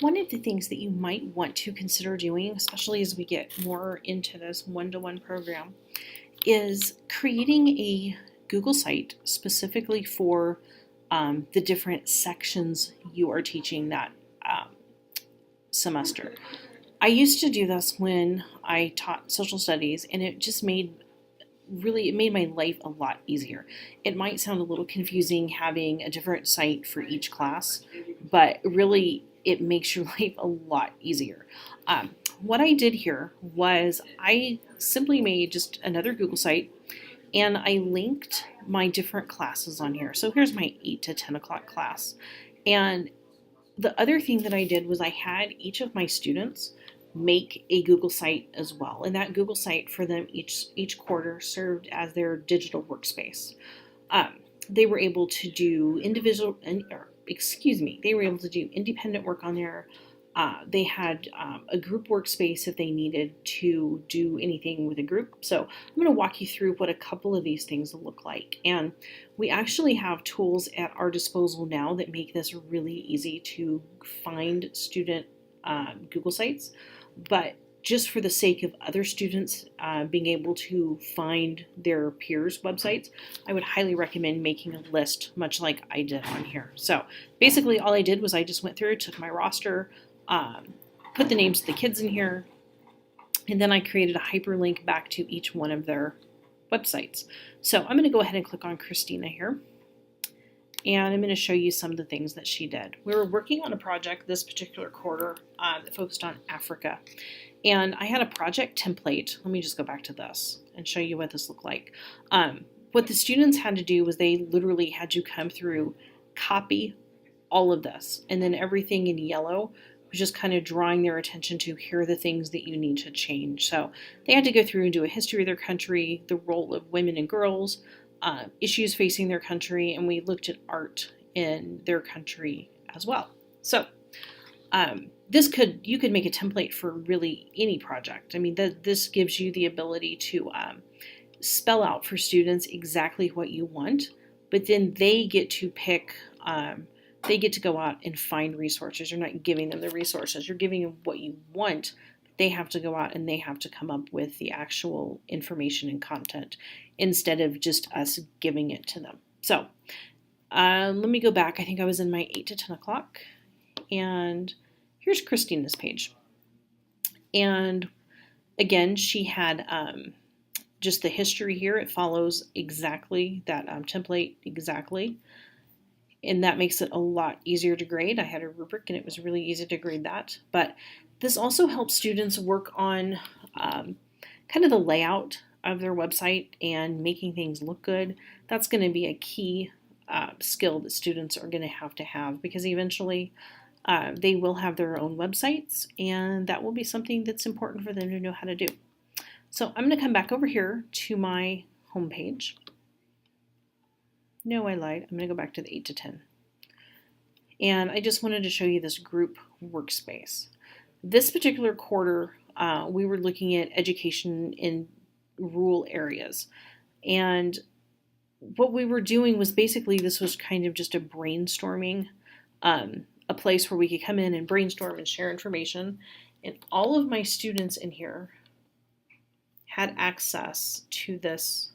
One of the things that you might want to consider doing, especially as we get more into this one-to-one program, is creating a Google site specifically for the different sections you are teaching that um, semester. I used to do this when I taught social studies, and it just made my life a lot easier. It might sound a little confusing having a different site for each class, but really it makes your life a lot easier. What I did here was I simply made just another Google site and I linked my different classes on here. So here's my 8 to 10 o'clock class. And the other thing that I did was I had each of my students make a Google site as well. And that Google site for them each quarter served as their digital workspace. They were able to do they were able to do independent work on there. They had a group workspace if they needed to do anything with a group. So I'm going to walk you through what a couple of these things look like. And we actually have tools at our disposal now that make this really easy to find student Google sites. But just for the sake of other students being able to find their peers' websites, I would highly recommend making a list, much like I did on here. So basically, all I did was I just went through, took my roster, put the names of the kids in here, and then I created a hyperlink back to each one of their websites. So I'm going to go ahead and click on Christina here. And I'm going to show you some of the things that she did. We were working on a project this particular quarter that focused on Africa. And I had a project template. Let me just go back to this and show you what this looked like. What the students had to do was they literally had to come through, copy all of this, and then everything in yellow was just kind of drawing their attention to here are the things that you need to change. So they had to go through and do a history of their country, the role of women and girls, issues facing their country, and we looked at art in their country as well. So you could make a template for really any project. I mean, this gives you the ability to spell out for students exactly what you want, but then they get to pick. They get to go out and find resources. You're not giving them the resources. You're giving them what you want. They have to go out and they have to come up with the actual information and content instead of just us giving it to them. So let me go back. I think I was in my 8 to 10 o'clock. And here's Christina's page. And again, she had just the history here. It follows exactly that template exactly. And that makes it a lot easier to grade. I had a rubric and it was really easy to grade that. But this also helps students work on kind of the layout of their website and making things look good. That's going to be a key skill that students are going to have because eventually they will have their own websites, and that will be something that's important for them to know how to do. So I'm going to come back over here to my home page. No, I lied. I'm going to go back to the 8 to 10. And I just wanted to show you this group workspace. This particular quarter, we were looking at education in rural areas. And what we were doing was basically this was kind of just a brainstorming, a place where we could come in and brainstorm and share information. And all of my students in here had access to this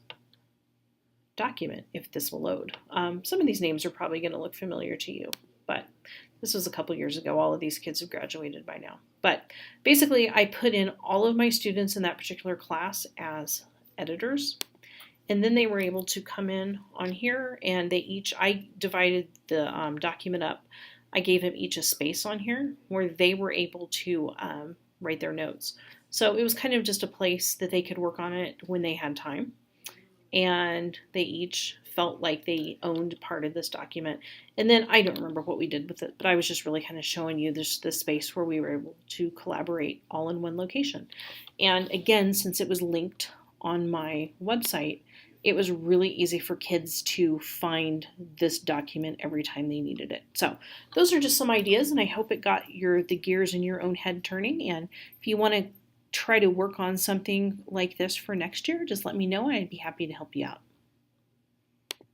document if this will load. Some of these names are probably going to look familiar to you, but this was a couple years ago. All of these kids have graduated by now. But basically, I put in all of my students in that particular class as editors. And then they were able to come in on here and I divided the document up. I gave them each a space on here where they were able to write their notes. So it was kind of just a place that they could work on it when they had time. And they each felt like they owned part of this document. And then I don't remember what we did with it, but I was just really kind of showing you this space where we were able to collaborate all in one location. And again, since it was linked on my website, it was really easy for kids to find this document every time they needed it. So those are just some ideas, and I hope it got the gears in your own head turning. And if you want to try to work on something like this for next year, just let me know and I'd be happy to help you out.